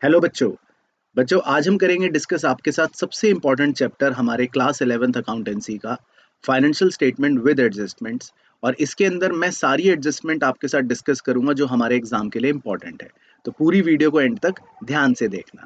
Hello बच्चों। आज हम करेंगे डिस्कस आपके साथ सबसे इम्पोर्टेंट चैप्टर हमारे क्लास 11th अकाउंटेंसी का फाइनेंशियल स्टेटमेंट विद एडजस्टमेंट्स। और इसके अंदर मैं सारी एडजस्टमेंट आपके साथ डिस्कस करूंगा जो हमारे एग्जाम के लिए इम्पोर्टेंट है। तो पूरी वीडियो को एंड तक ध्यान से देखना।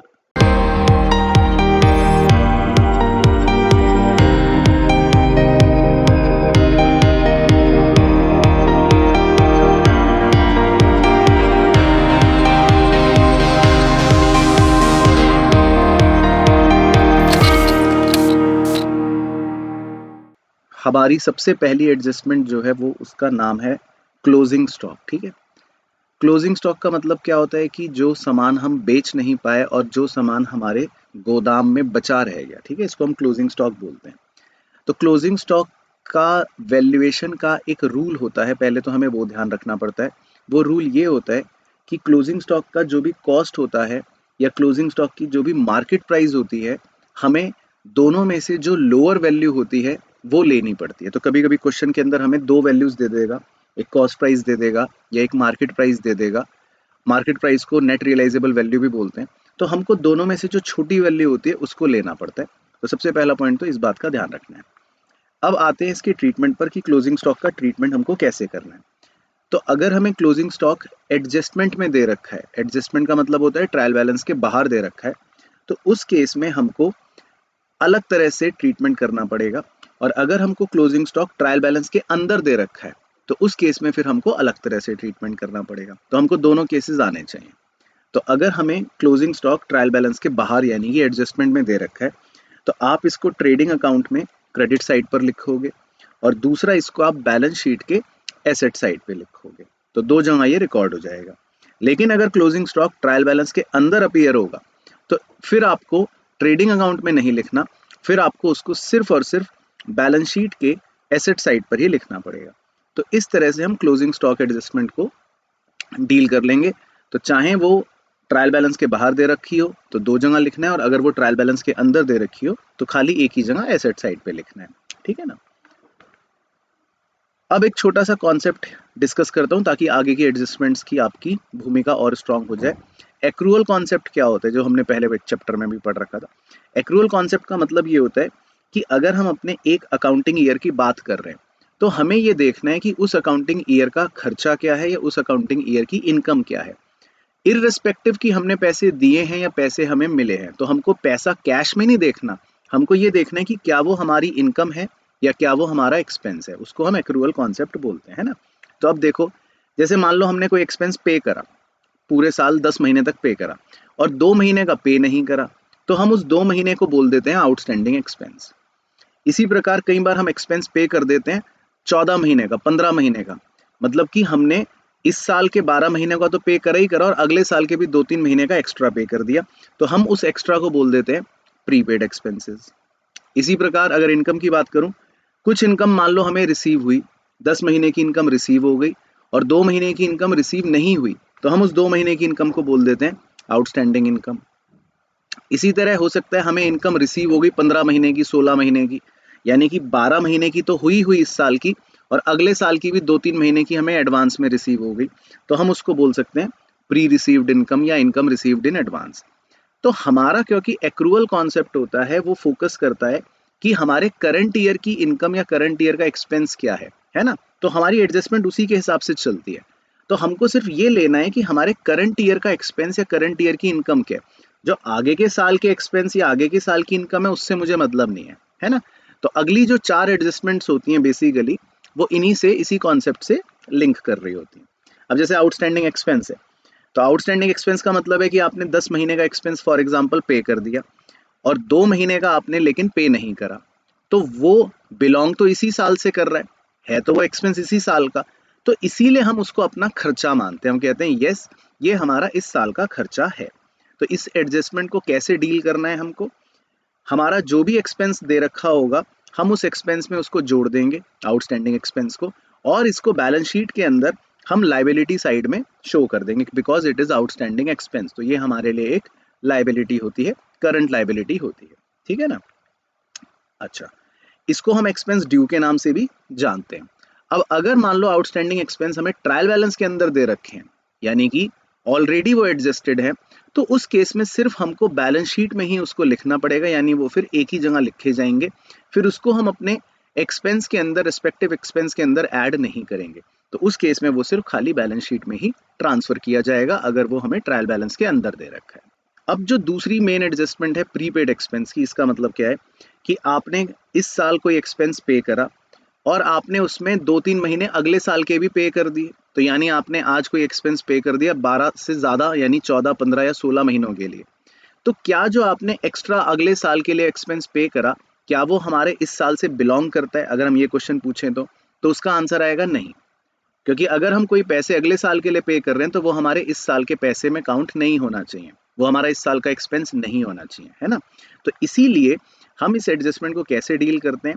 हमारी सबसे पहली एडजस्टमेंट जो है वो उसका नाम है क्लोजिंग स्टॉक। ठीक है, क्लोजिंग स्टॉक का मतलब क्या होता है कि जो सामान हम बेच नहीं पाए और जो सामान हमारे गोदाम में बचा रह गया, ठीक है, इसको हम क्लोजिंग स्टॉक बोलते हैं। तो क्लोजिंग स्टॉक का वैल्यूएशन का एक रूल होता है, पहले तो हमें वो ध्यान रखना पड़ता है। वो रूल ये होता है कि क्लोजिंग स्टॉक का जो भी कॉस्ट होता है या क्लोजिंग स्टॉक की जो भी मार्केट प्राइस होती है, हमें दोनों में से जो लोअर वैल्यू होती है वो लेनी पड़ती है। तो कभी कभी क्वेश्चन के अंदर हमें दो वैल्यूज दे देगा, एक कॉस्ट प्राइस दे देगा या एक मार्केट प्राइस दे देगा। मार्केट प्राइस को नेट रियलाइजेबल वैल्यू भी बोलते हैं। तो हमको दोनों में से जो छोटी वैल्यू होती है उसको लेना पड़ता है। तो सबसे पहला पॉइंट तो इस बात का ध्यान रखना है। अब आते हैं इसके ट्रीटमेंट पर कि क्लोजिंग स्टॉक का ट्रीटमेंट हमको कैसे करना है। तो अगर हमें क्लोजिंग स्टॉक एडजस्टमेंट में दे रखा है, एडजस्टमेंट का मतलब होता है ट्रायल बैलेंस के बाहर दे रखा है, तो उस केस में हमको अलग तरह से ट्रीटमेंट करना पड़ेगा। और अगर हमको क्लोजिंग स्टॉक ट्रायल बैलेंस के अंदर दे रखा है तो उस केस में फिर हमको अलग तरह से ट्रीटमेंट करना पड़ेगा। तो हमको दोनों केसेस आने चाहिए। तो अगर हमें क्लोजिंग स्टॉक ट्रायल बैलेंस के बाहर यानी कि एडजस्टमेंट में दे रखा है तो आप इसको ट्रेडिंग अकाउंट में क्रेडिट साइड पर लिखोगे और दूसरा इसको आप बैलेंस शीट के एसेट साइड पे लिखोगे। तो दो जगह ये रिकॉर्ड हो जाएगा। लेकिन अगर क्लोजिंग स्टॉक ट्रायल बैलेंस के अंदर अपीयर होगा तो फिर आपको ट्रेडिंग अकाउंट में नहीं लिखना, फिर आपको उसको सिर्फ और सिर्फ बैलेंस शीट के एसेट साइड पर ही लिखना पड़ेगा। तो इस तरह से हम क्लोजिंग स्टॉक एडजस्टमेंट को डील कर लेंगे। तो चाहे वो ट्रायल बैलेंस के बाहर दे रखी हो तो दो जगह लिखना है, और अगर वो ट्रायल बैलेंस के अंदर दे रखी हो तो खाली एक ही जगह एसेट साइड पे लिखना है। ठीक है ना। अब एक छोटा सा कॉन्सेप्ट डिस्कस करता हूँ ताकि आगे की एडजस्टमेंट्स की आपकी भूमिका और स्ट्रांग हो जाए। एक्रूअल कॉन्सेप्ट क्या होता है, जो हमने पहले चैप्टर में भी पढ़ रखा था। एक्रूअल कॉन्सेप्ट का मतलब ये होता है कि अगर हम अपने एक अकाउंटिंग ईयर की बात कर रहे हैं तो हमें ये देखना है कि उस अकाउंटिंग ईयर का खर्चा क्या है या उस अकाउंटिंग ईयर की इनकम क्या है। इर्रेस्पेक्टिव कि हमने पैसे दिए हैं या पैसे हमें मिले हैं, तो हमको पैसा कैश में नहीं देखना। हमको ये देखना है कि क्या वो हमारी इनकम है या क्या वो हमारा एक्सपेंस है। उसको हम एक्रूअल कॉन्सेप्ट बोलते हैं ना। तो अब देखो, जैसे मान लो हमने कोई एक्सपेंस पे करा, पूरे साल 10 महीने तक पे करा और 2 महीने का पे नहीं करा, तो हम उस 2 महीने को बोल देते हैं आउटस्टैंडिंग एक्सपेंस। इसी प्रकार कई बार हम एक्सपेंस पे कर देते हैं 14 महीने का, 15 महीने का, मतलब कि हमने इस साल के 12 महीने का तो पे करा ही करा और अगले साल के भी 2-3 महीने का एक्स्ट्रा पे कर दिया, तो हम उस एक्स्ट्रा को बोल देते हैं प्रीपेड एक्सपेंसेस। इसी प्रकार अगर इनकम की बात करूं, कुछ इनकम मान लो हमें रिसीव हुई, 10 महीने की इनकम रिसीव हो गई और 2 महीने की इनकम रिसीव नहीं हुई, तो हम उस 2 महीने की इनकम को बोल देते हैं आउटस्टैंडिंग इनकम। इसी तरह हो सकता है हमें इनकम रिसीव हो गई 15 महीने की, 16 महीने की, यानी कि 12 महीने की तो हुई इस साल की और अगले साल की भी 2-3 महीने की हमें एडवांस में रिसीव हो गई, तो हम उसको बोल सकते हैं प्री रिसीव्ड इनकम या इनकम रिसीव्ड इन एडवांस। तो हमारा क्योंकि एक्रूअल कॉन्सेप्ट होता है, वो फोकस करता है कि हमारे करंट ईयर की इनकम या करंट ईयर का एक्सपेंस क्या है ना। तो हमारी एडजस्टमेंट उसी के हिसाब से चलती है। तो हमको सिर्फ ये लेना है कि हमारे करंट ईयर का एक्सपेंस या करंट ईयर की इनकम क्या है। जो आगे के साल के एक्सपेंस या आगे के साल की इनकम है उससे मुझे मतलब नहीं है ना। तो अगली जो 4 एडजस्टमेंट्स होती हैं बेसिकली वो इन्हीं से, इसी कॉन्सेप्ट से लिंक कर रही होती हैं। अब जैसे आउटस्टैंडिंग एक्सपेंस है, तो आउटस्टैंडिंग एक्सपेंस का मतलब है कि आपने 10 महीने का एक्सपेंस फॉर एग्जांपल पे कर दिया और 2 महीने का आपने लेकिन पे नहीं करा, तो वो बिलोंग तो इसी साल से कर रहा है तो वो एक्सपेंस इसी साल का, तो इसीलिए हम उसको अपना खर्चा मानते हैं। हम कहते हैं यस, ये हमारा इस साल का खर्चा है। तो इस एडजस्टमेंट को कैसे डील करना है हमको, हमारा जो भी एक्सपेंस दे रखा होगा हम उस एक्सपेंस में उसको जोड़ देंगे, आउटस्टैंडिंग एक्सपेंस को, और इसको बैलेंस शीट के अंदर हम लाइबिलिटी साइड में शो कर देंगे because it is outstanding expense. तो ये हमारे लिए एक लाइबिलिटी होती है, करंट लाइबिलिटी होती है। ठीक है ना। अच्छा, इसको हम एक्सपेंस ड्यू के नाम से भी जानते हैं। अब अगर मान लो आउटस्टैंडिंग एक्सपेंस हमें ट्रायल बैलेंस के अंदर दे रखे हैं, यानी कि ऑलरेडी वो एडजस्टेड है, तो उस केस में सिर्फ हमको बैलेंस शीट में ही उसको लिखना पड़ेगा, यानी वो फिर एक ही जगह लिखे जाएंगे, फिर उसको हम अपने एक्सपेंस के अंदर, रिस्पेक्टिव एक्सपेंस के अंदर ऐड नहीं करेंगे। तो उस केस में वो सिर्फ खाली बैलेंस शीट में ही ट्रांसफर किया जाएगा अगर वो हमें ट्रायल बैलेंस के अंदर दे रखा है। अब जो दूसरी मेन एडजस्टमेंट है प्रीपेड एक्सपेंस की, इसका मतलब क्या है कि आपने इस साल कोई एक्सपेंस पे करा और आपने उसमें 2-3 महीने अगले साल के भी पे कर दिए। तो यानी आपने आज कोई एक्सपेंस पे कर दिया 12 से ज़्यादा, यानी 14, 15 या 16 महीनों के लिए। तो क्या जो आपने एक्स्ट्रा अगले साल के लिए एक्सपेंस पे करा, क्या वो हमारे इस साल से बिलोंग करता है? अगर हम ये क्वेश्चन पूछें तो उसका आंसर आएगा नहीं। क्योंकि अगर हम कोई पैसे अगले साल के लिए पे कर रहे हैं तो वो हमारे इस साल के पैसे में काउंट नहीं होना चाहिए, वो हमारा इस साल का एक्सपेंस नहीं होना चाहिए, है ना। तो इसीलिए हम इस एडजस्टमेंट को कैसे डील करते हैं,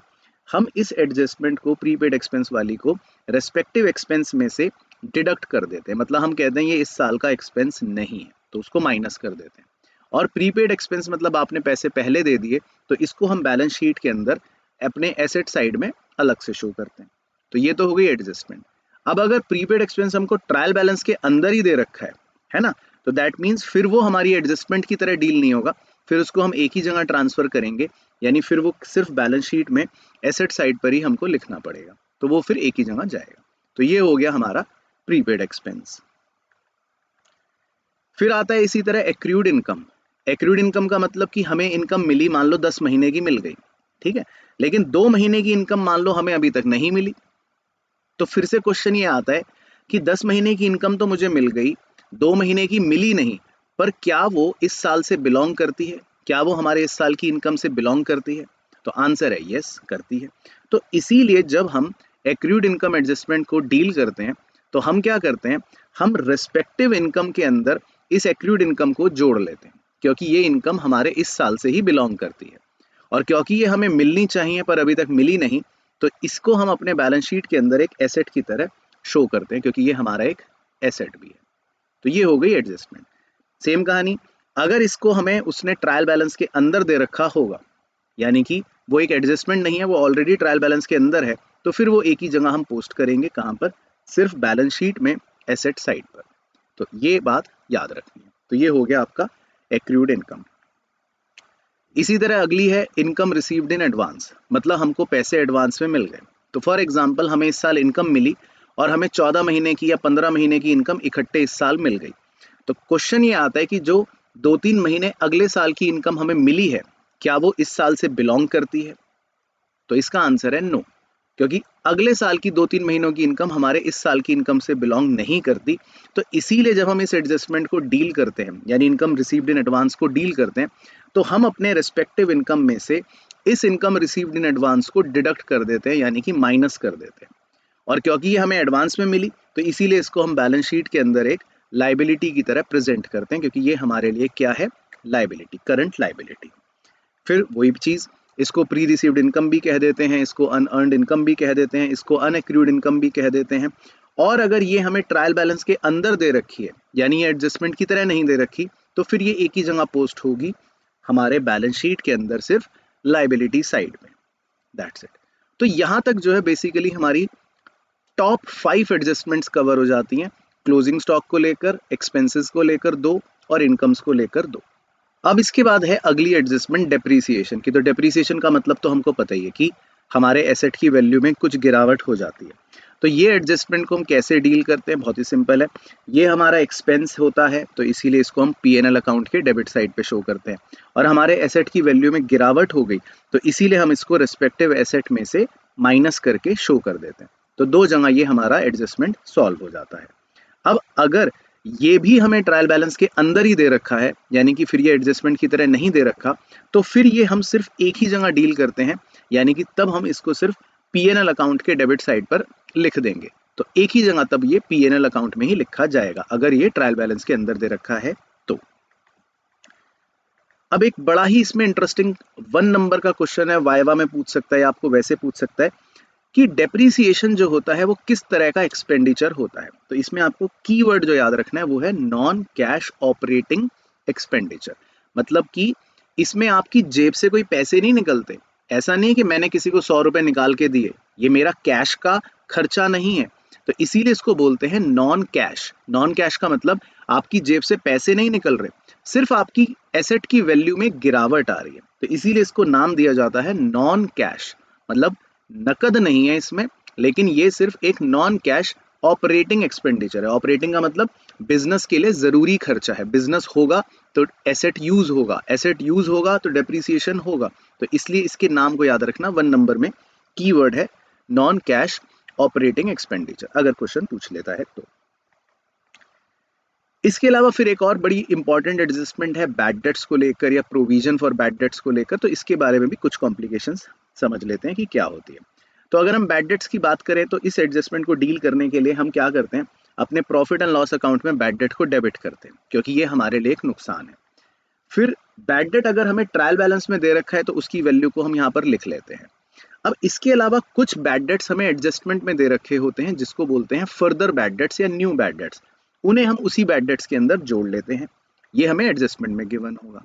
हम इस एडजस्टमेंट को प्रीपेड एक्सपेंस वाली को रेस्पेक्टिव एक्सपेंस में से डिडक्ट कर देते हैं। मतलब हम कहते हैं ये इस साल का एक्सपेंस नहीं है, तो उसको माइनस कर देते हैं। और प्रीपेड एक्सपेंस मतलब आपने पैसे पहले दे दिए, तो इसको हम बैलेंस शीट के अंदर अपने एसेट साइड में अलग से शो करते हैं। तो ये तो हो गई एडजस्टमेंट। अब अगर प्रीपेड एक्सपेंस हमको ट्रायल बैलेंस के अंदर ही दे रखा है ना, तो दैट मीन्स फिर वो हमारी एडजस्टमेंट की तरह डील नहीं होगा, फिर उसको हम एक ही जगह ट्रांसफर करेंगे, यानी फिर वो सिर्फ बैलेंस शीट में एसेट साइड पर ही हमको लिखना पड़ेगा, तो वो फिर एक ही जगह जाएगा। तो ये हो गया हमारा प्रीपेड एक्सपेंस। फिर आता है इसी तरह एक्रूड इनकम। एक्रूड इनकम का मतलब कि हमें इनकम मिली, मान लो 10 महीने की मिल गई, ठीक है, लेकिन 2 महीने की इनकम मान लो हमें अभी तक नहीं मिली। तो फिर से क्वेश्चन ये आता है कि 10 महीने की इनकम तो मुझे मिल गई, 2 महीने की मिली नहीं, पर क्या वो इस साल से बिलोंग करती है? क्या वो हमारे इस साल की इनकम से बिलोंग करती है? तो आंसर है यस, करती है। तो इसीलिए जब हम एक्रूड इनकम एडजस्टमेंट को डील करते हैं तो हम क्या करते हैं, हम रिस्पेक्टिव इनकम के अंदर इस एक्रूड इनकम को जोड़ लेते हैं, क्योंकि ये इनकम हमारे इस साल से ही बिलोंग करती है और क्योंकि ये हमें मिलनी चाहिए पर अभी तक मिली नहीं, तो इसको हम अपने बैलेंस शीट के अंदर एक एसेट की तरह शो करते हैं, क्योंकि ये हमारा एक एसेट भी है। तो ये हो गई एडजस्टमेंट। सेम कहानी, अगर इसको हमें उसने ट्रायल बैलेंस के अंदर दे रखा होगा, यानी कि वो एक एडजस्टमेंट नहीं है, वो ऑलरेडी ट्रायल बैलेंस के अंदर है, तो फिर वो एक ही जगह हम पोस्ट करेंगे, कहाँ पर? सिर्फ बैलेंस शीट में एसेट साइड पर। तो ये बात याद रखनी है। तो ये हो गया आपका एक्रूड इनकम। इसी तरह अगली है इनकम रिसीव्ड इन एडवांस, मतलब हमको पैसे एडवांस में मिल गए। तो फॉर एग्जांपल हमें इस साल इनकम मिली और हमें 14 महीने की या 15 महीने की इनकम इकट्ठे इस साल मिल गई। तो क्वेश्चन ये आता है कि जो 2-3 महीने अगले साल की इनकम हमें मिली है, क्या वो इस साल से बिलोंग करती है? तो इसका आंसर है नो, क्योंकि अगले साल की 2-3 महीनों की इनकम हमारे इस साल की इनकम से बिलोंग नहीं करती। तो इसीलिए जब हम इस एडजस्टमेंट को डील करते हैं, यानी इनकम रिसीव्ड इन एडवांस को डील करते हैं, तो हम अपने रेस्पेक्टिव इनकम में से इस इनकम रिसीव्ड इन एडवांस को डिडक्ट कर देते हैं, यानी कि माइनस कर देते हैं। और क्योंकि ये हमें एडवांस में मिली, तो इसीलिए इसको हम बैलेंस शीट के अंदर एक लाइबिलिटी की तरह प्रेजेंट करते हैं, क्योंकि ये हमारे लिए क्या है? Liability, current liability. फिर वही चीज़, इसको प्री रिसीव्ड इनकम भी कह देते हैं, इसको अनअर्न्ड इनकम भी कह देते हैं, इसको अनएक्रूड इनकम भी कह देते हैं। और अगर ये हमें ट्रायल बैलेंस के अंदर दे रखी है, यानी ये एडजस्टमेंट की तरह नहीं दे रखी, तो फिर ये एक ही जगह पोस्ट होगी हमारे बैलेंस शीट के अंदर, सिर्फ लाइबिलिटी साइड में। That's it. तो यहाँ तक जो है बेसिकली हमारी टॉप 5 एडजस्टमेंट्स कवर हो जाती हैं, क्लोजिंग स्टॉक को लेकर, एक्सपेंसेस को लेकर 2 और इनकम्स को लेकर 2। अब इसके बाद है अगली एडजस्टमेंट डेप्रीसिएशन की। तो डेप्रीसिएशन का मतलब तो हमको पता ही है कि हमारे एसेट की वैल्यू में कुछ गिरावट हो जाती है। तो ये एडजस्टमेंट को हम कैसे डील करते हैं? बहुत ही सिंपल है। ये हमारा एक्सपेंस होता है, तो इसीलिए इसको हम P&L अकाउंट के डेबिट साइड पे शो करते हैं। और हमारे एसेट की वैल्यू में गिरावट हो गई, तो इसीलिए हम इसको रिस्पेक्टिव एसेट में से माइनस करके शो कर देते हैं। तो 2 जगह ये हमारा एडजस्टमेंट सॉल्व हो जाता है। अब अगर ये भी हमें ट्रायल बैलेंस के अंदर ही दे रखा है, यानी कि फिर ये एडजस्टमेंट की तरह नहीं दे रखा, तो फिर ये हम सिर्फ एक ही जगह डील करते हैं, यानी कि तब हम इसको सिर्फ P&L अकाउंट के डेबिट साइड पर लिख देंगे। तो एक ही जगह तब ये P&L अकाउंट में ही लिखा जाएगा, अगर ये ट्रायल बैलेंस के अंदर दे रखा है तो। अब एक बड़ा ही इसमें इंटरेस्टिंग 1 नंबर का क्वेश्चन है, वाइवा में पूछ सकता है, आपको वैसे पूछ सकता है कि डेप्रीसिएशन जो होता है वो किस तरह का एक्सपेंडिचर होता है। तो इसमें आपको कीवर्ड जो याद रखना है वो है नॉन कैश ऑपरेटिंग एक्सपेंडिचर। मतलब कि इसमें आपकी जेब से कोई पैसे नहीं निकलते। ऐसा नहीं है कि मैंने किसी को 100 रुपए निकाल के दिए, ये मेरा कैश का खर्चा नहीं है। तो इसीलिए इसको बोलते हैं नॉन कैश। नॉन कैश का मतलब आपकी जेब से पैसे नहीं निकल रहे, सिर्फ आपकी एसेट की वैल्यू में गिरावट आ रही है, तो इसीलिए इसको नाम दिया जाता है नॉन कैश। मतलब नकद नहीं है इसमें, लेकिन ये सिर्फ एक नॉन कैश ऑपरेटिंग एक्सपेंडिचर है। ऑपरेटिंग का मतलब बिजनेस के लिए जरूरी खर्चा है। बिजनेस होगा तो एसेट यूज होगा, एसेट यूज होगा तो डेप्रिसिएशन होगा। तो इसलिए इसके नाम को याद रखना, 1 नंबर में कीवर्ड है नॉन कैश ऑपरेटिंग एक्सपेंडिचर, अगर क्वेश्चन पूछ लेता है तो। इसके अलावा फिर एक और बड़ी इंपॉर्टेंट एडजस्टमेंट है बैड डेट्स को लेकर या प्रोविजन फॉर बैड डेट्स को लेकर। तो इसके बारे में भी कुछ कॉम्प्लिकेशंस समझ लेते हैं कि क्या होती है। तो अगर हम बैड डेट्स की बात करें तो इस एडजस्टमेंट को डील करने के लिए हम क्या करते हैं, अपने प्रॉफिट एंड लॉस अकाउंट में बैड डेट को डेबिट करते हैं, क्योंकि ये हमारे लिए एक नुकसान है। फिर बैड डेट अगर हमें ट्रायल बैलेंस में दे रखा है तो उसकी वैल्यू को हम यहाँ पर लिख लेते हैं। अब इसके अलावा कुछ बैड डेट्स हमें एडजस्टमेंट में दे रखे होते हैं, जिसको बोलते हैं फर्दर बैड डेट्स या न्यू बैड डेट्स। उन्हें हम उसी बैड डेट्स के अंदर जोड़ लेते हैं, ये हमें एडजस्टमेंट में गिवन होगा।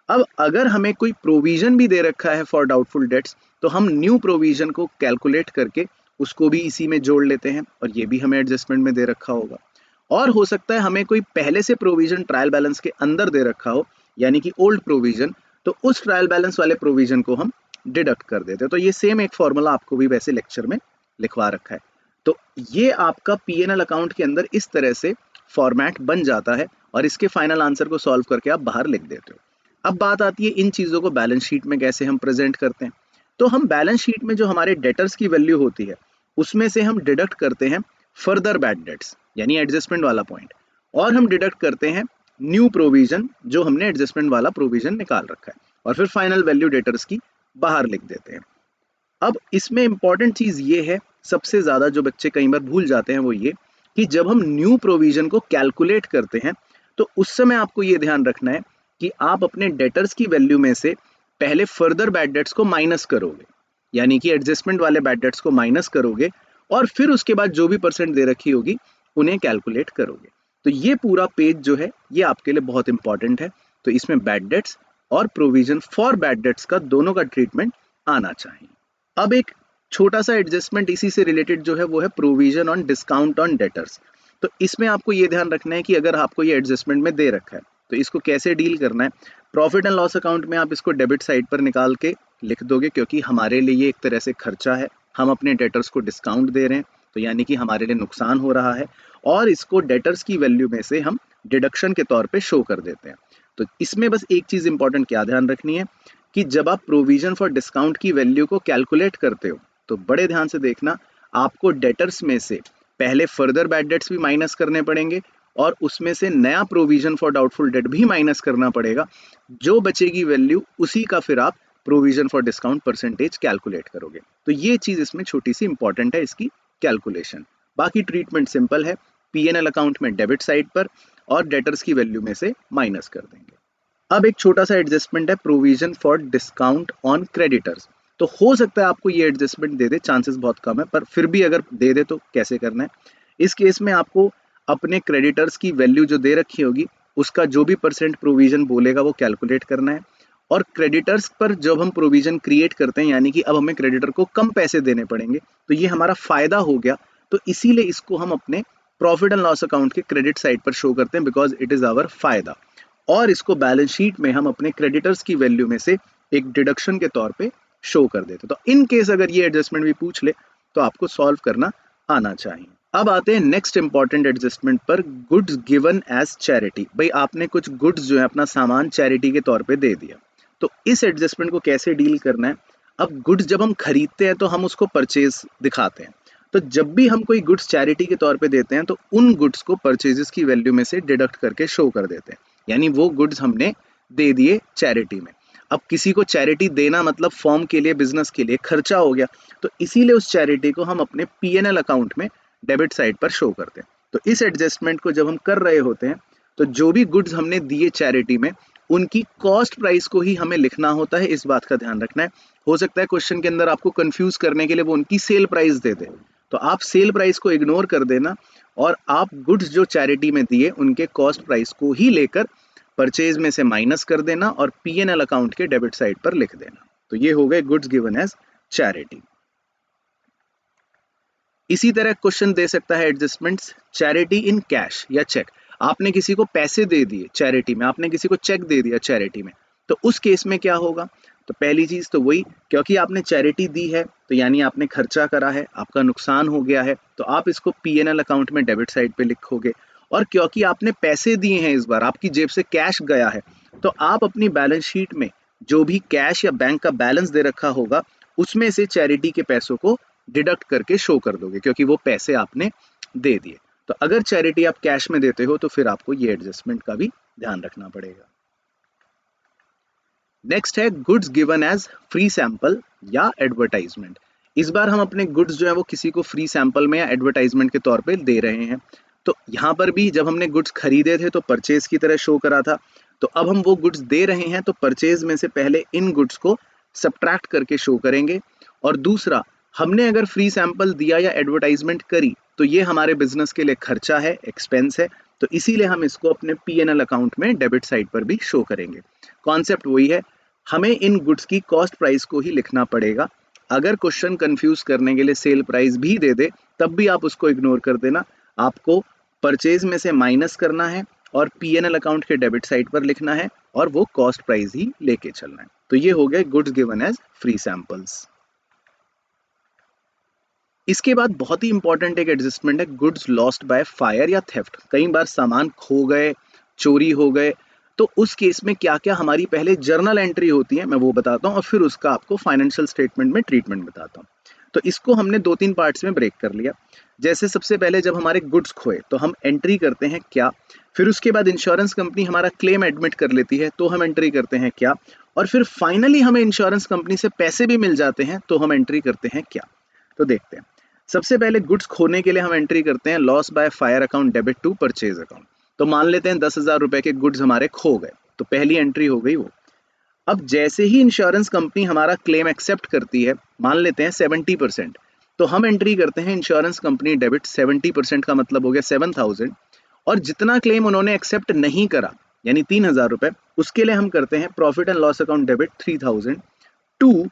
अब अगर हमें कोई प्रोविजन भी दे रखा है फॉर डाउटफुल डेट्स, तो हम न्यू प्रोविजन को कैलकुलेट करके उसको भी इसी में जोड़ लेते हैं, और ये भी हमें एडजस्टमेंट में दे रखा होगा। और हो सकता है हमें कोई पहले से प्रोविजन ट्रायल बैलेंस के अंदर दे रखा हो, यानी कि ओल्ड प्रोविजन, तो उस ट्रायल बैलेंस वाले प्रोविजन को हम डिडक्ट कर देते हैं। तो ये सेम एक फॉर्मूला आपको भी वैसे लेक्चर में लिखवा रखा है। तो ये आपका पीएनएल अकाउंट के अंदर इस तरह से फॉर्मेट बन जाता है, और इसके फाइनल आंसर को सॉल्व करके आप बाहर लिख देते हो। अब बात आती है इन चीज़ों को बैलेंस शीट में कैसे हम प्रेजेंट करते हैं। तो हम बैलेंस शीट में जो हमारे डेटर्स की वैल्यू होती है, उसमें से हम डिडक्ट करते हैं फर्दर बैड डेट्स, यानी एडजस्टमेंट वाला पॉइंट, और हम डिडक्ट करते हैं न्यू प्रोविजन, जो हमने एडजस्टमेंट वाला प्रोविजन निकाल रखा है, और फिर फाइनल वैल्यू डेटर्स की बाहर लिख देते हैं। अब इसमें इंपॉर्टेंट चीज ये है, सबसे ज्यादा जो बच्चे कई बार भूल जाते हैं वो ये, कि जब हम न्यू प्रोविजन को कैलकुलेट करते हैं तो उस समय आपको ये ध्यान रखना है कि आप अपने डेटर्स की वैल्यू में से पहले फर्दर बैड डेट्स को माइनस करोगे, यानी कि एडजस्टमेंट वाले बैड डेट्स को माइनस करोगे, और फिर उसके बाद जो भी परसेंट दे रखी होगी उन्हें कैलकुलेट करोगे। तो ये पूरा पेज जो है ये आपके लिए बहुत इंपॉर्टेंट है। तो इसमें बैड डेट्स और प्रोविजन फॉर बैड डेट्स का दोनों का ट्रीटमेंट आना चाहिए। अब एक छोटा सा एडजस्टमेंट इसी से रिलेटेड जो है वो है provision on discount on debtors. तो इसमें आपको ये ध्यान रखना है कि अगर आपको ये एडजस्टमेंट में दे रखा है तो इसको कैसे डील करना है। प्रॉफिट एंड लॉस अकाउंट में आप इसको डेबिट साइड पर निकाल के लिख दोगे, क्योंकि हमारे लिए ये एक तरह से खर्चा है, हम अपने डेटर्स को डिस्काउंट दे रहे हैं, तो यानी कि हमारे लिए नुकसान हो रहा है, और इसको डेटर्स की वैल्यू में से हम डिडक्शन के तौर पे शो कर देते हैं। तो इसमें बस एक चीज इंपॉर्टेंट क्या ध्यान रखनी है कि जब आप प्रोविजन फॉर डिस्काउंट की वैल्यू को कैलकुलेट करते हो तो बड़े ध्यान से देखना, आपको डेटर्स में से पहले फर्दर बैड डेट्स भी माइनस करने पड़ेंगे, और उसमें से नया प्रोविजन फॉर डाउटफुल डेट भी माइनस करना पड़ेगा। जो बचेगी वैल्यू उसी का फिर आप provision for discount percentage calculate करोगे। तो ये चीज इसमें छोटी सी इंपॉर्टेंट है, इसकी कैलकुलेशन। बाकी ट्रीटमेंट सिंपल है, पीएनएल अकाउंट में डेबिट साइड पर और डेटर्स की वैल्यू में से माइनस कर देंगे। अब एक छोटा सा एडजस्टमेंट है provision for discount on creditors. तो हो सकता है आपको ये एडजस्टमेंट दे दे, चांसेस बहुत कम है, पर फिर भी अगर दे दे तो कैसे करना है। इस केस में आपको अपने क्रेडिटर्स की वैल्यू जो दे रखी होगी उसका जो भी परसेंट प्रोविजन बोलेगा वो कैलकुलेट करना है, और क्रेडिटर्स पर जब हम प्रोविजन क्रिएट करते हैं, यानी कि अब हमें क्रेडिटर को कम पैसे देने पड़ेंगे, तो ये हमारा फायदा हो गया। तो इसीलिए इसको हम अपने प्रॉफिट एंड लॉस अकाउंट के क्रेडिट साइड पर शो करते हैं, बिकॉज इट इज आवर फायदा, और इसको बैलेंस शीट में हम अपने क्रेडिटर्स की वैल्यू में से एक डिडक्शन के तौर पे शो कर देते। तो इन केस अगर ये एडजस्टमेंट भी पूछ ले तो आपको सॉल्व करना आना चाहिए। अब आते हैं नेक्स्ट इंपॉर्टेंट एडजस्टमेंट पर, गुड्स गिवन एज चैरिटी। भाई आपने कुछ गुड्स जो है अपना सामान चैरिटी के तौर पे दे दिया, तो इस एडजस्टमेंट को कैसे डील करना है। अब गुड्स जब हम खरीदते हैं तो हम उसको परचेज दिखाते हैं, तो जब भी हम कोई गुड्स चैरिटी के तौर पे देते हैं तो उन गुड्स को परचेजेस की वैल्यू में से डिडक्ट करके शो कर देते हैं, यानी वो गुड्स हमने दे दिए चैरिटी में। अब किसी को चैरिटी देना मतलब फॉर्म के लिए, बिजनेस के लिए खर्चा हो गया, तो इसीलिए उस चैरिटी को हम अपने पीएनएल अकाउंट में डेबिट साइड पर शो करते हैं। तो इस एडजस्टमेंट को जब हम कर रहे होते हैं तो जो भी गुड्स हमने दिए चैरिटी में उनकी कॉस्ट प्राइस को ही हमें लिखना होता है, इस बात का ध्यान रखना है। हो सकता है क्वेश्चन के अंदर आपको कंफ्यूज करने के लिए वो उनकी सेल प्राइस दे दे, तो आप सेल प्राइस को इग्नोर कर देना, और आप गुड्स जो चैरिटी में दिए उनके कॉस्ट प्राइस को ही लेकर परचेज में से माइनस कर देना और पीएनएल अकाउंट के डेबिट साइड पर लिख देना। तो ये हो गए गुड्स गिवन एज चैरिटी। इसी तरह क्वेश्चन दे सकता है एडजस्टमेंट्स चैरिटी इन कैश या चेक। आपने किसी को पैसे दे दिए चैरिटी में, आपने किसी को चेक दे दिया चैरिटी में, तो उस केस में क्या होगा? तो पहली चीज तो वही, क्योंकि आपने चैरिटी दी है तो यानी आपने खर्चा करा है, आपका नुकसान हो गया है, तो आप इसको P&L अकाउंट में डेबिट साइड पे लिखोगे। और क्योंकि आपने पैसे दिए हैं, इस बार आपकी जेब से कैश गया है, तो आप अपनी बैलेंस शीट में जो भी कैश या बैंक का बैलेंस दे रखा होगा उसमें से चैरिटी के पैसों को डिडक्ट करके शो कर दोगे, क्योंकि वो पैसे आपने दे दिए। तो अगर चैरिटी आप कैश में देते हो तो फिर आपको ये एडजस्टमेंट का भी ध्यान रखना पड़ेगा। नेक्स्ट है goods given as free sample या एडवर्टाइजमेंट। इस बार हम अपने गुड्स जो है वो किसी को फ्री सैंपल में या एडवर्टाइजमेंट के तौर पे दे रहे हैं। तो यहाँ पर भी जब हमने गुड्स खरीदे थे तो परचेज की तरह शो करा था, तो अब हम वो गुड्स दे रहे हैं तो परचेज में से पहले इन गुड्स को सब्ट्रैक्ट करके शो करेंगे। और दूसरा, हमने अगर फ्री सैंपल दिया या एडवर्टाइजमेंट करी तो ये हमारे बिजनेस के लिए खर्चा है, एक्सपेंस है, तो इसीलिए हम इसको अपने P&L अकाउंट में डेबिट साइड पर भी शो करेंगे। कॉन्सेप्ट वही है, हमें इन गुड्स की कॉस्ट प्राइस को ही लिखना पड़ेगा। अगर क्वेश्चन कंफ्यूज करने के लिए सेल प्राइस भी दे दे तब भी आप उसको इग्नोर कर देना, आपको परचेज में से माइनस करना है और P&L अकाउंट के डेबिट साइड पर लिखना है और वो कॉस्ट प्राइस ही लेके चलना है। तो ये हो गए goods given as free samples. इसके बाद बहुत ही इंपॉर्टेंट एक एडजस्टमेंट है गुड्स लॉस्ट बाय फायर या थेफ्ट। कई बार सामान खो गए, चोरी हो गए, तो उस केस में क्या क्या हमारी पहले जर्नल एंट्री होती है मैं वो बताता हूँ और फिर उसका आपको फाइनेंशियल स्टेटमेंट में ट्रीटमेंट बताता हूँ। तो इसको हमने 2-3 पार्ट्स में ब्रेक कर लिया। जैसे सबसे पहले जब हमारे गुड्स खोए तो हम एंट्री करते हैं क्या, फिर उसके बाद इंश्योरेंस कंपनी हमारा क्लेम एडमिट कर लेती है तो हम एंट्री करते हैं क्या, और फिर फाइनली हमें इंश्योरेंस कंपनी से पैसे भी मिल जाते हैं तो हम एंट्री करते हैं क्या। तो देखते हैं। सबसे पहले गुड्स खोने के लिए हम एंट्री करते हैं loss by fire account debit to purchase account. तो मान लेते हैं 10,000 रुपए के गुड्स हमारे खो गए, तो पहली एंट्री हो गई वो। अब जैसे ही इंश्योरेंस कंपनी हमारा क्लेम एक्सेप्ट करती है, मान लेते हैं 70%, तो हम एंट्री करते हैं इंश्योरेंस कंपनी डेबिट 70% का मतलब हो गया 7,000, और जितना क्लेम उन्होंने एक्सेप्ट नहीं करा यानी 3,000 रुपए, उसके लिए हम करते हैं profit and loss account debit 3,000 to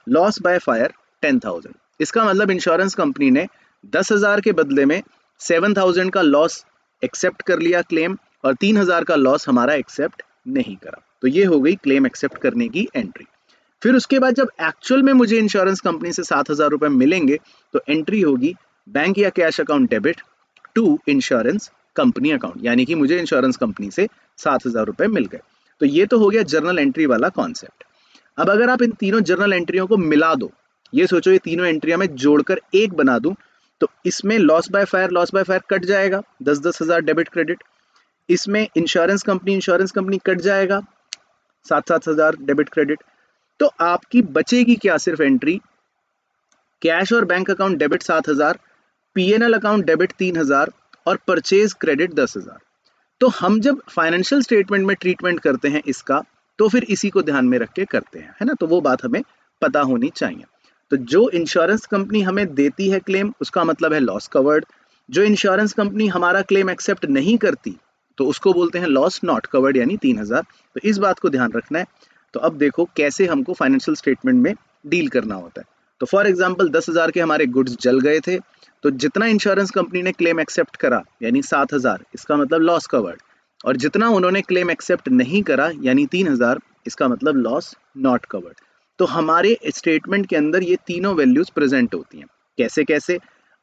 loss by fire 10,000। इसका मतलब इंश्योरेंस कंपनी ने 10,000 के बदले में 7,000 का लॉस एक्सेप्ट कर लिया क्लेम और 3,000 का लॉस हमारा एक्सेप्ट नहीं करा। तो ये हो गई क्लेम एक्सेप्ट करने की एंट्री। फिर उसके बाद जब एक्चुअल में मुझे इंश्योरेंस कंपनी से 7,000 रुपए मिलेंगे तो एंट्री होगी बैंक या cash account debit to insurance company account, यानी कि मुझे इंश्योरेंस कंपनी से 7,000 रुपए मिल गए। तो ये तो हो गया जर्नल एंट्री वाला कॉन्सेप्ट। अब अगर आप इन तीनों जर्नल एंट्रियों को मिला दो, ये सोचो ये तीनों एंट्रियां मैं जोड़कर एक बना दूं, तो इसमें लॉस बाय फायर कट जाएगा 10-10 हजार डेबिट क्रेडिट, इसमें इंश्योरेंस कंपनी कट जाएगा 7-7 हजार डेबिट क्रेडिट। तो आपकी बचेगी क्या सिर्फ एंट्री, कैश और bank account debit 7,000, P&L account debit 3,000 और परचेज क्रेडिट 10,000। तो हम जब फाइनेंशियल स्टेटमेंट में ट्रीटमेंट करते हैं इसका, तो फिर इसी को ध्यान में रख के करते हैं, है ना। तो वो बात हमें पता होनी चाहिए। तो जो इंश्योरेंस कंपनी हमें देती है क्लेम उसका मतलब है लॉस कवर्ड, जो इंश्योरेंस कंपनी हमारा क्लेम एक्सेप्ट नहीं करती तो उसको बोलते हैं लॉस नॉट कवर्ड यानी 3,000। तो इस बात को ध्यान रखना है। तो अब देखो कैसे हमको फाइनेंशियल स्टेटमेंट में डील करना होता है। तो फॉर एग्जाम्पल 10,000 के हमारे गुड्स जल गए थे, तो जितना इंश्योरेंस कंपनी ने क्लेम एक्सेप्ट करा यानी 7,000, इसका मतलब लॉस कवर्ड, और जितना उन्होंने क्लेम एक्सेप्ट नहीं करा यानी 3,000, इसका मतलब लॉस नॉट कवर्ड। तो हमारे स्टेटमेंट के अंदर ये तीनों वैल्यूज प्रेजेंट होती हैं। कैसे कैसे?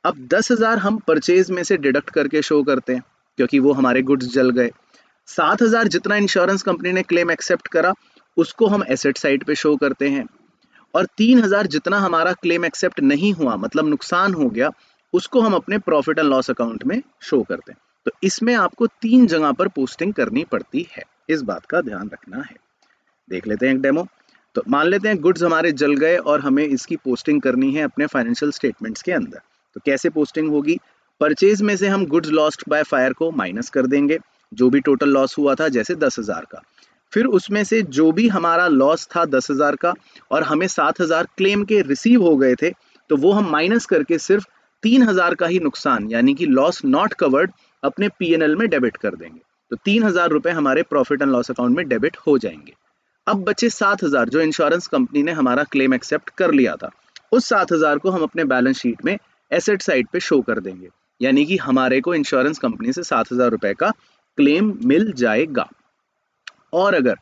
अब 10,000 हम परचेज में से डिडक्ट करके शो करते हैं क्योंकि वो हमारे गुड्स जल गए। 7,000 जितना इंश्योरेंस कंपनी ने क्लेम एक्सेप्ट करा उसको हम एसेट साइड पे शो करते हैं, और 3,000 जितना हमारा क्लेम एक्सेप्ट नहीं हुआ मतलब नुकसान हो गया उसको हम अपने प्रॉफिट एंड लॉस अकाउंट में शो करते हैं। तो इसमें आपको 3 जगह पर पोस्टिंग करनी पड़ती है, इस बात का ध्यान रखना है। देख लेते हैं एक डेमो। तो मान लेते हैं गुड्स हमारे जल गए और हमें इसकी पोस्टिंग करनी है अपने फाइनेंशियल स्टेटमेंट्स के अंदर। तो कैसे पोस्टिंग होगी? परचेज में से हम गुड्स लॉस्ट बाय फायर को माइनस कर देंगे, जो भी टोटल लॉस हुआ था जैसे 10,000 का, फिर उसमें से जो भी हमारा लॉस था 10,000 का और हमें 7,000 क्लेम के रिसीव हो गए थे, तो वो हम माइनस करके सिर्फ 3,000 का ही नुकसान यानी कि लॉस नॉट कवर्ड अपने P&L में डेबिट कर देंगे। तो 3,000 रुपए हमारे प्रॉफिट एंड लॉस अकाउंट में डेबिट हो जाएंगे। अब बचे 7,000 जो इंश्योरेंस कंपनी ने हमारा क्लेम एक्सेप्ट कर लिया था, उस 7,000 को हम अपने बैलेंस शीट में एसेट साइड पे शो कर देंगे, यानी कि हमारे को इंश्योरेंस कंपनी से 7,000 रुपए का क्लेम मिल जाएगा। और अगर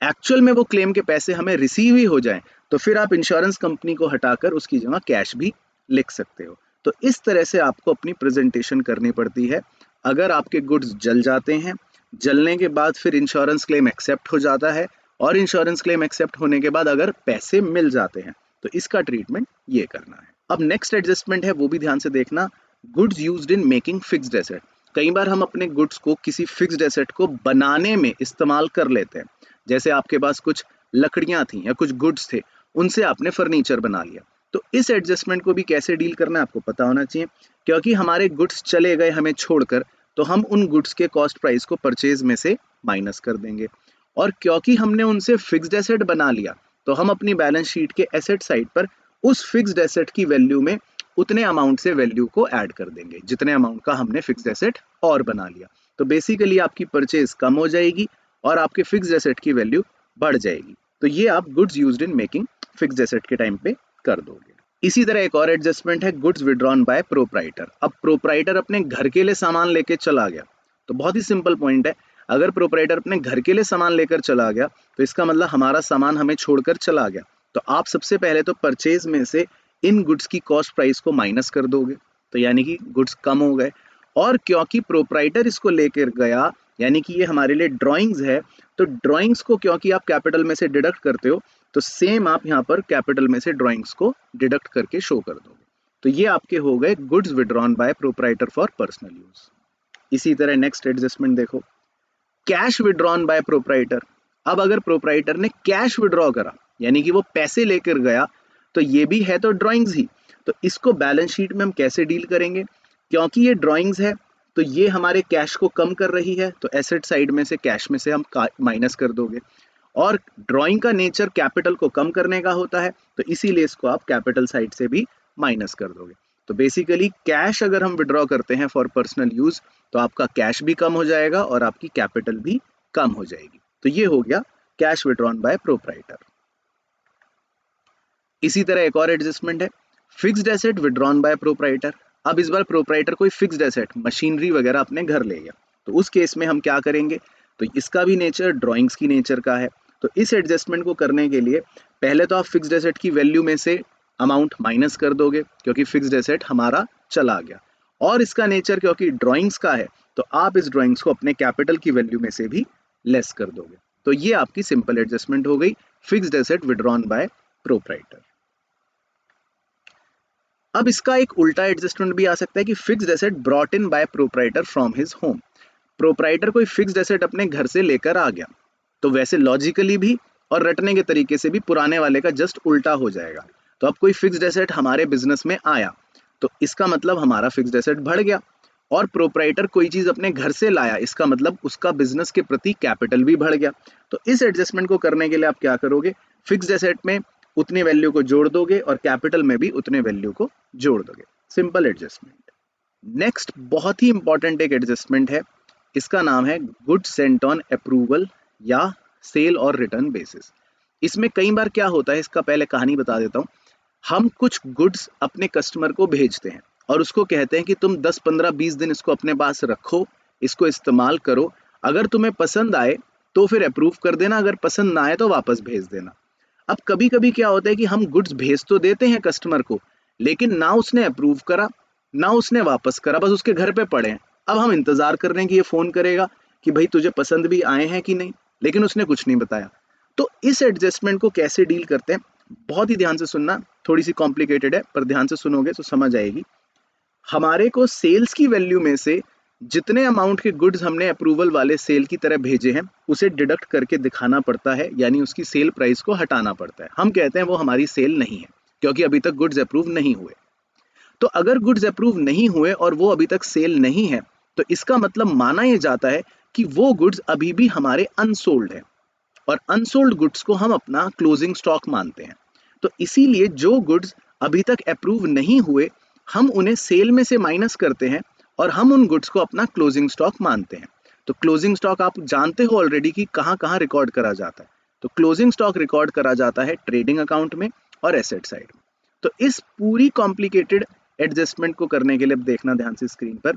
एक्चुअल में वो क्लेम के पैसे हमें रिसीव ही हो जाएं तो फिर आप इंश्योरेंस कंपनी को हटाकर उसकी जगह कैश भी लिख सकते हो। तो इस तरह से आपको अपनी प्रेजेंटेशन करनी पड़ती है। अगर आपके गुड्स जल जाते हैं, जलने के बाद फिर इंश्योरेंस क्लेम एक्सेप्ट हो जाता है, और इंश्योरेंस क्लेम एक्सेप्ट होने के बाद अगर पैसे मिल जाते हैं तो इसका ट्रीटमेंट ये करना है। अब नेक्स्ट एडजस्टमेंट है, वो भी ध्यान से देखना, goods used in making fixed asset. कई बार हम अपने गुड्स को किसी फिक्स्ड एसेट को बनाने में इस्तेमाल कर लेते हैं। जैसे आपके पास कुछ लकड़ियां थी या कुछ गुड्स थे, उनसे आपने फर्नीचर बना लिया। तो इस एडजस्टमेंट को भी कैसे डील करना है आपको पता होना चाहिए, क्योंकि हमारे गुड्स चले गए हमें छोड़कर, तो हम उन गुड्स के कॉस्ट प्राइस को परचेज में से माइनस कर देंगे। और क्योंकि हमने उनसे फिक्स्ड एसेट बना लिया, तो हम अपनी बैलेंस शीट के एसेट साइड पर उस फिक्स्ड एसेट की वैल्यू में उतने अमाउंट से वैल्यू को ऐड कर देंगे जितने अमाउंट का हमने फिक्स्ड एसेट और बना लिया। तो बेसिकली आपकी परचेज कम हो जाएगी और आपके फिक्स्ड एसेट की वैल्यू बढ़ जाएगी। तो ये आप goods used in making fixed asset के टाइम पे कर दोगे। इसी तरह एक और एडजस्टमेंट है गुड्स विड्रॉन बाय प्रोप्राइटर। अब प्रोप्राइटर अपने घर के लिए सामान लेके चला गया, तो बहुत ही सिंपल पॉइंट है, अगर प्रोप्राइटर अपने घर के लिए सामान लेकर चला गया तो इसका मतलब हमारा सामान हमें छोड़कर चला गया। तो आप सबसे पहले तो परचेज में से इन गुड्स की कॉस्ट प्राइस को माइनस कर दोगे, तो यानी कि गुड्स कम हो गए। और क्योंकि प्रोप्राइटर इसको लेकर गया, यानी कि ये हमारे लिए ड्राइंग्स है, तो ड्राइंग्स को क्योंकि आप कैपिटल में से डिडक्ट करते हो, तो सेम आप यहाँ पर कैपिटल में से ड्राइंग्स को डिडक्ट करके शो कर दोगे। तो ये आपके हो गए goods withdrawn bye proprietor for personal use. इसी तरह नेक्स्ट एडजस्टमेंट देखो, कैश विड्रॉन बाय प्रोप्राइटर। अब अगर प्रोप्राइटर ने कैश विड्रॉ करा, यानी कि वो पैसे लेकर गया, तो ये भी है तो ड्राइंग्स ही। तो इसको बैलेंस शीट में हम कैसे डील करेंगे, क्योंकि ये ड्राइंग्स है तो ये हमारे कैश को कम कर रही है, तो एसेट साइड में से कैश में से हम माइनस कर दोगे। और ड्राइंग का नेचर कैपिटल को कम करने का होता है, तो इसीलिए इसको आप कैपिटल साइड से भी माइनस कर दोगे। तो बेसिकली कैश अगर हम विड्रॉ करते हैं फॉर पर्सनल यूज, तो आपका कैश भी कम हो जाएगा और आपकी कैपिटल भी कम हो जाएगी। तो ये हो गया कैश विड्रॉन बाय प्रोप्राइटर। इसी तरह एक और एडजस्टमेंट है fixed asset withdrawn bye proprietor. अब इस बार प्रोप्राइटर कोई फिक्स्ड एसेट मशीनरी वगैरह अपने घर ले गया, तो उस केस में हम क्या करेंगे, तो इसका भी नेचर ड्राइंग्स की नेचर का है। तो इस एडजस्टमेंट को करने के लिए पहले तो आप फिक्स्ड एसेट की वैल्यू में से अमाउंट माइनस कर दोगे, क्योंकि फिक्स्ड एसेट हमारा चला गया। और इसका नेचर क्योंकि ड्राइंग्स का है, तो आप इस ड्राइंग्स को अपने कैपिटल की वैल्यू में से भी लेस कर दोगे। तो ये आपकी सिंपल एडजस्टमेंट हो गई, fixed asset withdrawn bye proprietor. अब इसका एक उल्टा एडजस्टमेंट भी आ सकता है कि fixed asset brought in by proprietor from his home. Proprietor कोई फिक्स्ड एसेट अपने घर से लेकर आ गया, तो वैसे लॉजिकली भी और रटने के तरीके से भी पुराने वाले का जस्ट उल्टा हो जाएगा। तो अब कोई फिक्स्ड एसेट हमारे बिजनेस में आया, तो इसका मतलब हमारा फिक्स्ड एसेट बढ़ गया। और प्रोप्राइटर कोई चीज अपने घर से लाया, इसका मतलब उसका बिजनेस के प्रति कैपिटल भी बढ़ गया। तो इस एडजस्टमेंट को करने के लिए आप क्या करोगे, फिक्स्ड एसेट में उतने वैल्यू को जोड़ दोगे और कैपिटल में भी उतने वैल्यू को जोड़ दोगे। Simple adjustment. नेक्स्ट बहुत ही इंपॉर्टेंट एक एडजस्टमेंट है, इसका नाम है गुड्स सेंट ऑन अप्रूवल या सेल और रिटर्न बेसिस। इसमें कई बार क्या होता है, इसका पहले कहानी बता देता हूँ। हम कुछ गुड्स अपने कस्टमर को भेजते हैं और उसको कहते हैं कि तुम 10, 15, 20 दिन इसको अपने पास रखो, इसको इस्तेमाल करो, अगर तुम्हें पसंद आए तो फिर अप्रूव कर देना, अगर पसंद ना आए तो वापस भेज देना। अब कभी कभी क्या होता है कि हम गुड्स भेज तो देते हैं कस्टमर को, लेकिन ना उसने अप्रूव करा ना उसने वापस करा, बस उसके घर पे पड़े हैं। अब हम इंतजार कर रहे हैं कि ये फोन करेगा कि भाई तुझे पसंद भी आए हैं कि नहीं, लेकिन उसने कुछ नहीं बताया। तो इस एडजस्टमेंट को कैसे डील करते हैं, बहुत ही ध्यान से सुनना, थोड़ी सी कॉम्प्लिकेटेड है पर ध्यान से सुनोगे तो समझ आएगी। हमारे को सेल्स की वैल्यू में से जितने अमाउंट के गुड्स हमने अप्रूवल वाले सेल की तरह भेजे हैं उसे डिडक्ट करके दिखाना पड़ता है, यानी उसकी सेल प्राइस को हटाना पड़ता है। हम कहते हैं वो हमारी सेल नहीं है, क्योंकि अभी तक गुड्स अप्रूव नहीं हुए। तो अगर गुड्स अप्रूव नहीं हुए और वो अभी तक सेल नहीं है, तो इसका मतलब माना यह जाता है कि वो गुड्स अभी भी हमारे अनसोल्ड है, और अनसोल्ड गुड्स को हम अपना क्लोजिंग स्टॉक मानते हैं। तो इसीलिए जो गुड्स अभी तक अप्रूव नहीं हुए, हम उन्हें सेल में से माइनस करते हैं और हम उन गुड्स को अपना क्लोजिंग स्टॉक मानते हैं। तो क्लोजिंग स्टॉक आप जानते हो ऑलरेडी कि कहाँ कहाँ रिकॉर्ड करा जाता है। तो क्लोजिंग स्टॉक रिकॉर्ड करा जाता है ट्रेडिंग अकाउंट में और एसेट साइड में। तो इस पूरी कॉम्प्लिकेटेड एडजस्टमेंट को करने के लिए देखना ध्यान से स्क्रीन पर,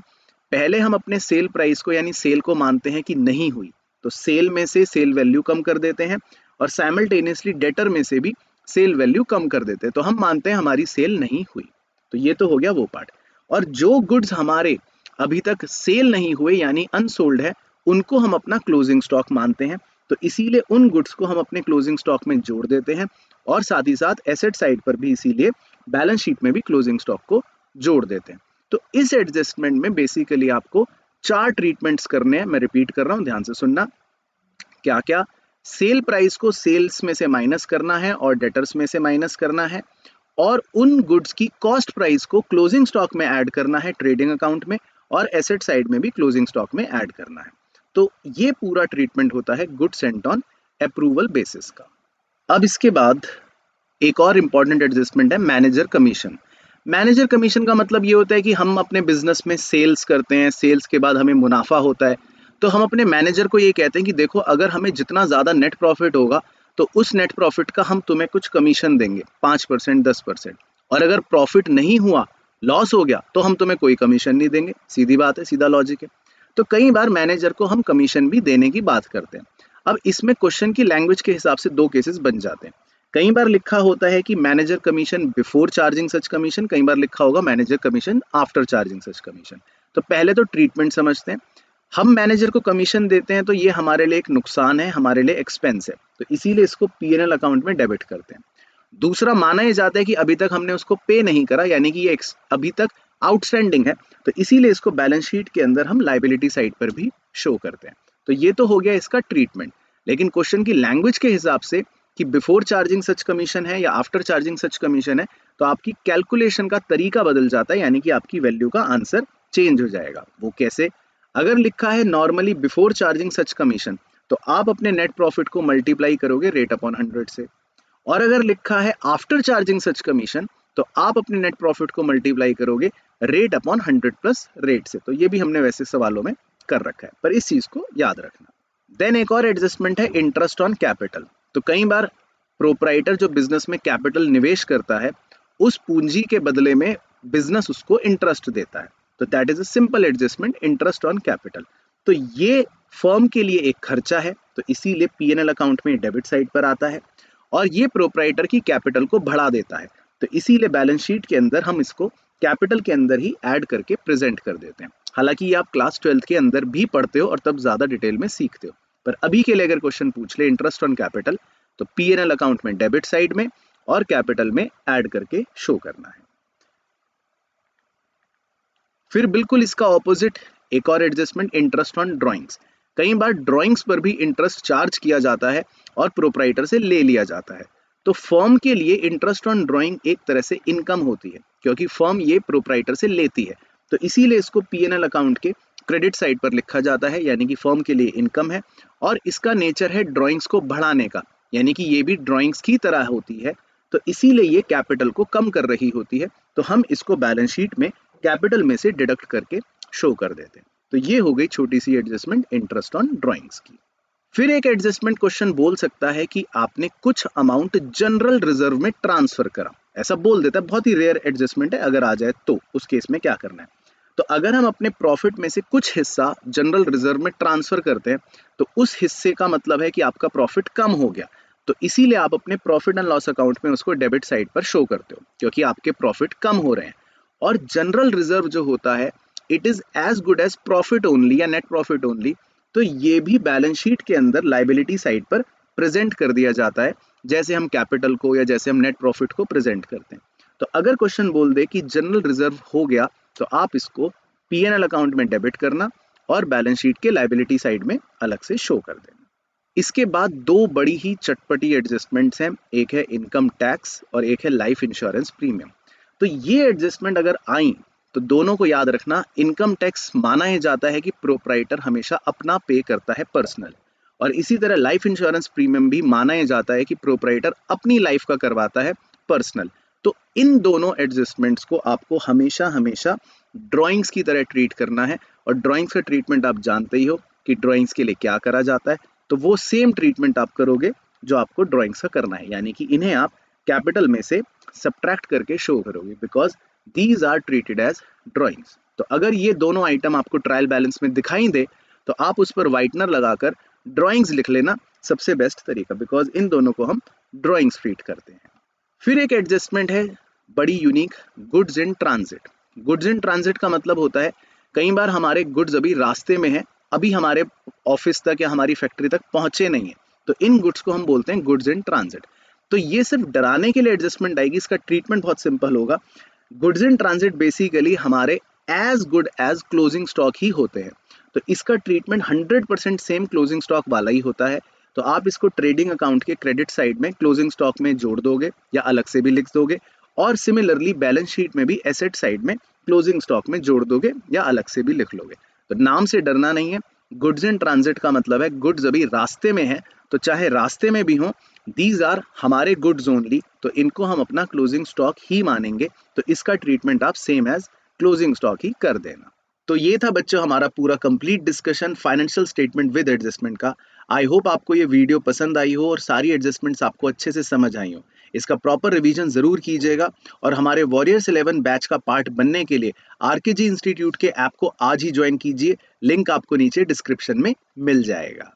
पहले हम अपने सेल प्राइस को यानी सेल को मानते हैं कि नहीं हुई, तो सेल में से सेल वैल्यू कम कर देते हैं और साइमल्टेनियसली डेटर में से भी सेल वैल्यू कम कर देते हैं, तो हम मानते हैं हमारी सेल नहीं हुई। तो ये तो हो गया वो पार्ट। और जो गुड्स हमारे अभी तक सेल नहीं हुए यानी अनसोल्ड है, उनको हम अपना क्लोजिंग स्टॉक मानते हैं, तो इसीलिए उन गुड्स को हम अपने क्लोजिंग स्टॉक में जोड़ देते हैं और साथ ही साथ एसेट साइड पर भी इसीलिए बैलेंस शीट में भी क्लोजिंग स्टॉक को जोड़ देते हैं। तो इस एडजस्टमेंट में बेसिकली आपको 4 ट्रीटमेंट्स करने हैं, मैं रिपीट कर रहा हूं, ध्यान से सुनना। क्या क्या? सेल प्राइस को सेल्स में से माइनस करना है और डेटर्स में से माइनस करना है, और उन गुड्स की कॉस्ट प्राइस को क्लोजिंग स्टॉक में ऐड करना है ट्रेडिंग अकाउंट में, और एसेट साइड में भी क्लोजिंग स्टॉक में ऐड करना है। तो ये पूरा ट्रीटमेंट होता है goods Saint on approval basis का। अब इसके बाद एक और इंपॉर्टेंट एडजस्टमेंट है मैनेजर कमीशन। मैनेजर कमीशन का मतलब ये होता है कि हम अपने बिजनेस में सेल्स करते हैं, सेल्स के बाद हमें मुनाफा होता है, तो हम अपने मैनेजर को ये कहते हैं कि देखो अगर हमें जितना ज़्यादा नेट प्रॉफिट होगा तो उस नेट प्रॉफिट का हम तुम्हें कुछ कमीशन देंगे, 5% 10%, और अगर प्रॉफिट नहीं हुआ, लॉस हो गया, तो हम तुम्हें कोई कमीशन नहीं देंगे। सीधी बात है, सीधा लॉजिक है। तो कई बार मैनेजर को हम कमीशन भी देने की बात करते हैं। अब इसमें क्वेश्चन की लैंग्वेज के हिसाब से 2 केसेस बन जाते हैं। कई बार लिखा होता है कि मैनेजर कमीशन बिफोर चार्जिंग सच कमीशन, कई बार लिखा होगा मैनेजर कमीशन आफ्टर चार्जिंग सच कमीशन। तो पहले तो ट्रीटमेंट समझते हैं। हम मैनेजर को कमीशन देते हैं तो ये हमारे लिए एक नुकसान है, हमारे लिए एक्सपेंस है, तो इसीलिए इसको P&L अकाउंट में डेबिट करते हैं। दूसरा, माना ये जाता है कि अभी तक हमने उसको पे नहीं करा, यानी कि ये अभी तक आउटस्टैंडिंग है, तो इसीलिए इसको बैलेंस शीट के अंदर हम लाइबिलिटी साइड पर भी शो करते हैं। तो ये तो हो गया इसका ट्रीटमेंट। लेकिन क्वेश्चन की लैंग्वेज के हिसाब से कि बिफोर चार्जिंग सच कमीशन है या आफ्टर चार्जिंग सच कमीशन है, तो आपकी कैलकुलेशन का तरीका बदल जाता है, यानी कि आपकी वैल्यू का आंसर चेंज हो जाएगा। वो कैसे? अगर लिखा है नॉर्मली बिफोर चार्जिंग सच कमीशन, तो आप अपने नेट प्रॉफिट को मल्टीप्लाई करोगे रेट अपॉन 100 से, और अगर लिखा है आफ्टर चार्जिंग सच कमीशन, तो आप अपने नेट प्रॉफिट को मल्टीप्लाई करोगे रेट अपॉन 100 प्लस रेट से। तो ये भी हमने वैसे सवालों में कर रखा है, पर इस चीज को याद रखना। देन एक और एडजस्टमेंट है इंटरेस्ट ऑन कैपिटल। तो कई बार प्रोप्राइटर जो बिजनेस में कैपिटल निवेश करता है, उस पूंजी के बदले में बिजनेस उसको इंटरेस्ट देता है, तो that is a simple adjustment, interest on capital. तो ये फर्म के लिए एक खर्चा है, तो इसीलिए P&L अकाउंट में डेबिट साइड पर आता है, और ये प्रोप्राइटर की कैपिटल को बढ़ा देता है, तो इसीलिए बैलेंस शीट के अंदर हम इसको कैपिटल के अंदर ही ऐड करके प्रेजेंट कर देते हैं। हालांकि ये आप क्लास 12th के अंदर भी पढ़ते हो और तब ज्यादा डिटेल में सीखते हो, पर अभी के लिए अगर क्वेश्चन पूछ ले इंटरेस्ट ऑन कैपिटल, तो P&L अकाउंट में डेबिट साइड में और कैपिटल में ऐड करके शो करना है। फिर बिल्कुल इसका ऑपोजिट एक और एडजस्टमेंट, इंटरेस्ट ऑन ड्राइंग्स। कई बार ड्राइंग्स पर भी इंटरेस्ट चार्ज किया जाता है और प्रोप्राइटर से ले लिया जाता है, तो फर्म के लिए इंटरेस्ट ऑन ड्राइंग एक तरह से इनकम होती है, क्योंकि फर्म ये प्रोप्राइटर से लेती है, तो इसीलिए इसको P&L अकाउंट के क्रेडिट साइड पर लिखा जाता है, यानी कि फर्म के लिए इनकम है, और इसका नेचर है ड्राइंग्स को बढ़ाने का, यानी कि ये भी ड्राइंग्स की तरह होती है, तो इसीलिए ये कैपिटल को कम कर रही होती है, तो हम इसको बैलेंस शीट में कैपिटल में से डिडक्ट करके शो कर देते हैं। तो ये हो गई छोटी सी एडजस्टमेंट इंटरेस्ट ऑन ड्राइंग्स की। फिर एक एडजस्टमेंट क्वेश्चन बोल सकता है कि आपने कुछ अमाउंट जनरल रिजर्व में ट्रांसफर करा, ऐसा बोल देता है, बहुत ही रेयर एडजस्टमेंट है, अगर आ जाए तो उस केस में क्या करना है। तो अगर हम अपने प्रॉफिट में से कुछ हिस्सा जनरल रिजर्व में ट्रांसफर करते हैं, तो उस हिस्से का मतलब है कि आपका प्रॉफिट कम हो गया, तो इसीलिए आप अपने प्रॉफिट एंड लॉस अकाउंट में उसको डेबिट साइड पर शो करते हो, क्योंकि आपके प्रॉफिट कम हो रहे हैं। और जनरल रिजर्व जो होता है, it is as good as profit only या नेट प्रॉफिट ओनली, तो ये भी बैलेंस शीट के अंदर लाइबिलिटी साइड पर प्रेजेंट कर दिया जाता है, जैसे हम कैपिटल को या जैसे हम नेट प्रॉफिट को प्रेजेंट करते हैं। तो अगर क्वेश्चन बोल दे कि जनरल रिजर्व हो गया, तो आप इसको P&L अकाउंट में डेबिट करना और बैलेंस शीट के लाइबिलिटी साइड में अलग से शो कर देना। इसके बाद 2 बड़ी ही चटपटी एडजस्टमेंट्स हैं, एक है इनकम टैक्स और एक है लाइफ इंश्योरेंस प्रीमियम। तो ये एडजस्टमेंट अगर आई, तो दोनों को याद रखना। इनकम टैक्स माना ही जाता है कि प्रोप्राइटर हमेशा अपना पे करता है पर्सनल, और इसी तरह लाइफ इंश्योरेंस प्रीमियम भी माना ही जाता है कि प्रोप्राइटर अपनी लाइफ का करवाता है पर्सनल। तो इन दोनों एडजस्टमेंट्स को आपको हमेशा हमेशा ड्राइंग्स की तरह ट्रीट करना है, और ड्राइंग्स का ट्रीटमेंट आप जानते ही हो कि ड्राइंग्स के लिए क्या करा जाता है, तो वो सेम ट्रीटमेंट आप करोगे जो आपको ड्राइंग्स का करना है, यानी कि इन्हें आप कैपिटल में से सब्ट्रैक्ट करके शो करोगे, because these are treated as drawings. तो अगर ये दोनों आइटम आपको ट्रायल बैलेंस में दिखाई दे तो आप उस पर व्हाइटनर लगाकर ड्राइंग्स लिख लेना सबसे बेस्ट तरीका, बिकॉज इन दोनों को हम ड्राइंग्स ट्रीट करते हैं। फिर एक एडजस्टमेंट है बड़ी unique, goods in transit. Goods in transit का मतलब होता है कई बार हमारे गुड्स अभी रास्ते में है, अभी हमारे ऑफिस तक या हमारी फैक्ट्री तक पहुंचे नहीं है, तो इन गुड्स को हम बोलते हैं गुड्स इन ट्रांजिट। तो ये सिर्फ डराने के लिए एडजस्टमेंट आएगी, इसका ट्रीटमेंट बहुत सिंपल होगा। गुड्स इन ट्रांजिट बेसिकली हमारे as good as closing stock ही होते हैं, तो इसका ट्रीटमेंट 100% सेम क्लोजिंग स्टॉक वाला ही होता है। तो आप इसको ट्रेडिंग अकाउंट के क्रेडिट साइड में क्लोजिंग स्टॉक में जोड़ दोगे या अलग से भी लिख दोगे, और सिमिलरली बैलेंस शीट में भी एसेट साइड में क्लोजिंग स्टॉक में जोड़ दोगे या अलग से भी लिख लोगे। तो नाम से डरना नहीं है, गुड्स इन ट्रांजिट का मतलब है गुड्स अभी रास्ते में है, तो चाहे रास्ते में भी हो, दीज आर हमारे गुड्स ओनली, तो इनको हम अपना क्लोजिंग स्टॉक ही मानेंगे। तो इसका ट्रीटमेंट आप सेम एज क्लोजिंग स्टॉक ही कर देना। तो ये था बच्चों हमारा पूरा complete discussion financial statement with adjustment का। आई होप आपको ये वीडियो पसंद आई हो और सारी एडजस्टमेंट्स आपको अच्छे से समझ आई हो। इसका प्रॉपर रिवीजन जरूर कीजिएगा और हमारे वॉरियर्स 11 बैच का पार्ट बनने के लिए आरकेजी इंस्टीट्यूट के ऐप को आज ही ज्वाइन कीजिए। लिंक आपको नीचे डिस्क्रिप्शन में मिल जाएगा।